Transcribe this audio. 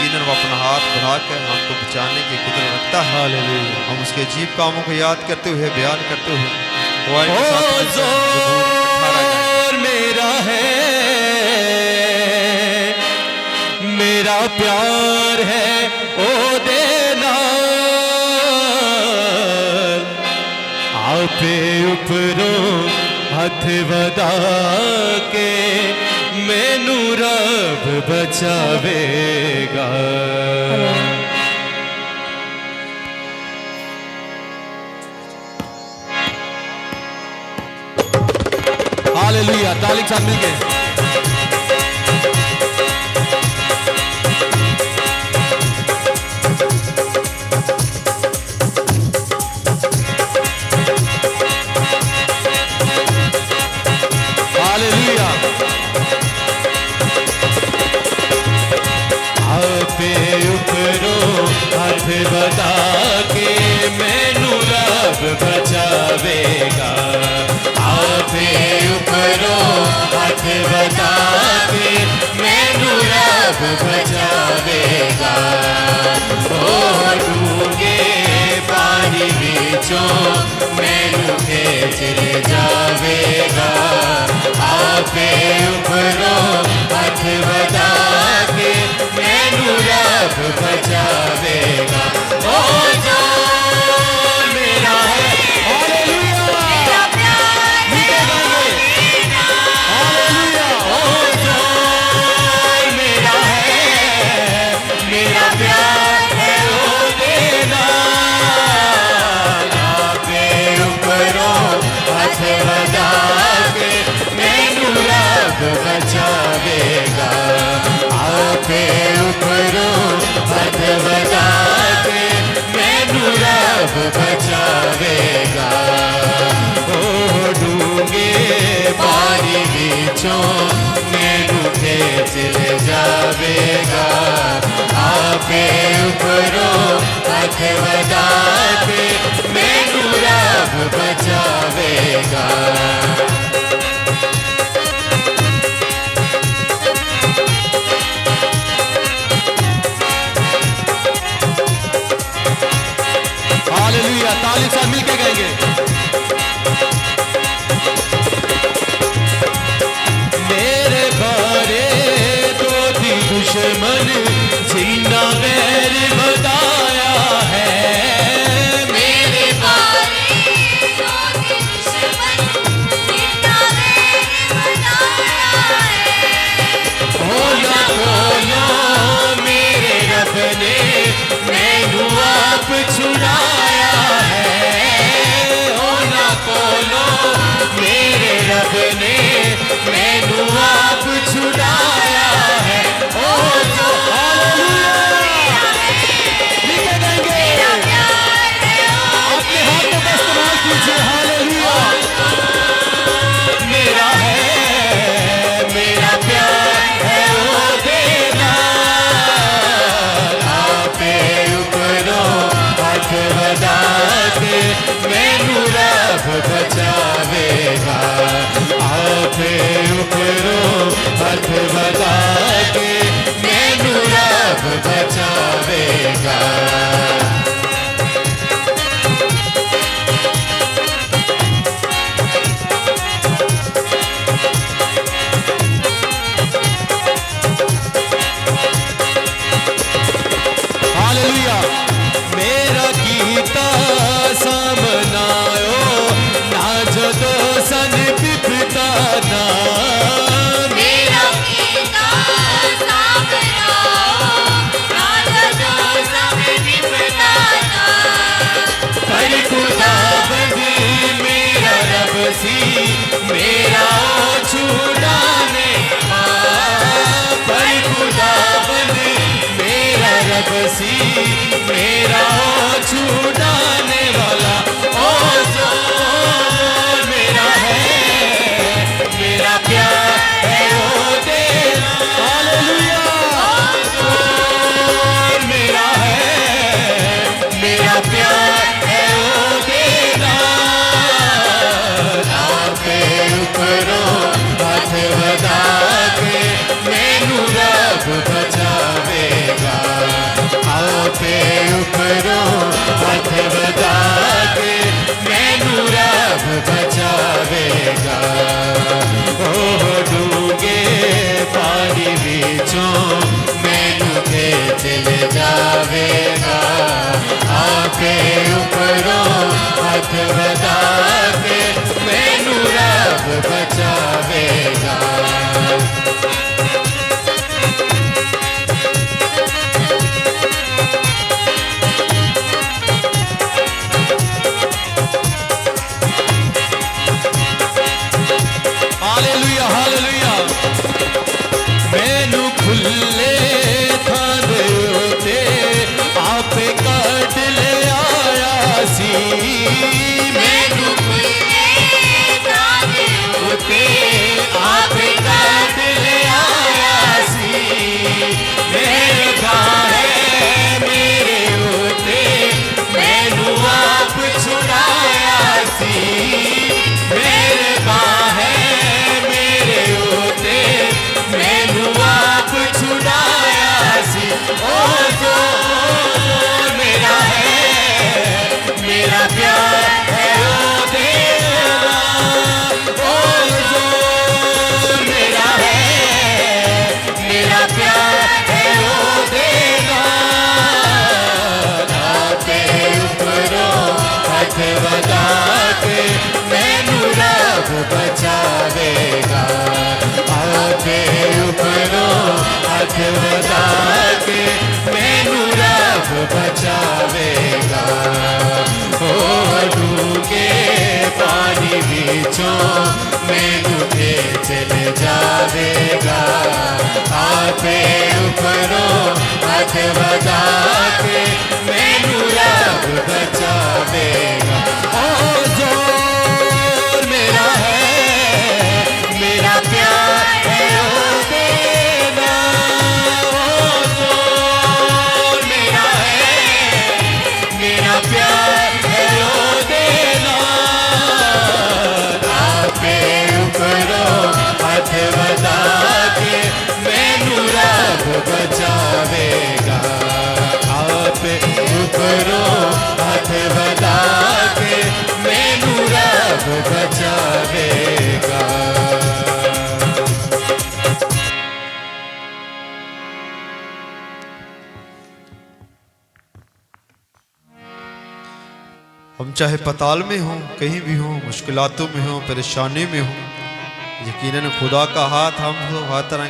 यकीनन वो अपना हाथ बढ़ाकर हमको बचाने की कुदरत रखता है। हालेलुया। हम उसके अजीब कामों को याद करते हुए, बयान करते हुए जोर मेरा है, मेरा प्यार है ओ देना, आपे उपरो हथ वदा के मैनू रब बचावेगा। हालेलुया। ताली के साथ मिलके हालेलुया। आपे उपरो हाथ बता के मैनू रब बचावेगा। आपे उपरो हाथ बता के मैनू रब बचावेगा। ओ डूंगे पानी बिचों मैनू खेच ले जावेगा। आपे उपरो हाथ बता के मैनू रब बचावेगा। ओ जोर मेरा है, हालेलुया। मेरा प्यार है देना, हालेलुया। ओ जोर मेरा है, मेरा प्यार है ओ देना। आपे उपरो हाथ बता के मैनू रब बचावेगा। आपे उपरो हाथ बता के मैनू रब बचावेगा। ओ डूंगे पानी बिचों मैनू खेच ले जावेगा। आपे उपरो हाथ बता के मैनू रब बचावेगा। हालेलुया। ताली साथ मिलके गाएंगे। मेरे बारे तो दी दुश्मन जीना बैर बताया है। मेरे बारे तो दी दुश्मन जीना बैर बताया है। बोला बोलो मेरे रब ने मैनू आप छुड़ाया है। ओ ना बोलो मेरे रब ने मैनू आप छुड़ाया है। ओ जो हालेलुया लिखे गाएंगे। अपने हाथ को इस्तेमाल कीजिए। हालेलुया। मेरा है, मेरा प्यार है ओ देना। आपे उपरो हाथ बता के मैनू रब बचावेगा। आपे उपरो हाथ बता के मैनू रब बचावेगा। हालेलुया। मेरा गीता सामनायो ना जदो सन बिपता ना। मेरा गीता सामनायो ना जदो सन बिपता ना। पर खुदाबंद मेरा रब सी मेरा छुड़ाने। पर खुदाबंद मेरा रब सी मेरा छुड़ाने वाला। ओ जोर मेरा है, मेरा प्यार है ओ देना। हालेलुया। जोर मेरा है, मेरा प्यार है ओ देना। आपे उपरो हाथ बता के मैनू रब बचावेगा। हाथ वधा के मैनू रब बचावेगा। ओ डूंगे पानी विचों मैनू चले जावेगा। आपे उपरों हाथ वधा के मैनू रब बचावेगा। ओ जोर मेरा है, मेरा प्यार है ओ देना। ओ जोर मेरा है, मेरा प्यार है ओ देना। आपे उपरों हाथ वधा के मैनू रब बचावेगा। आपे उपरों हाथ वधा के मैनू रब बचावेगा। हम चाहे पताल में हों, कहीं भी हों, मुश्किलातों में हों, परेशानी में हों, यकीनन खुदा का हाथ हम हर तरह की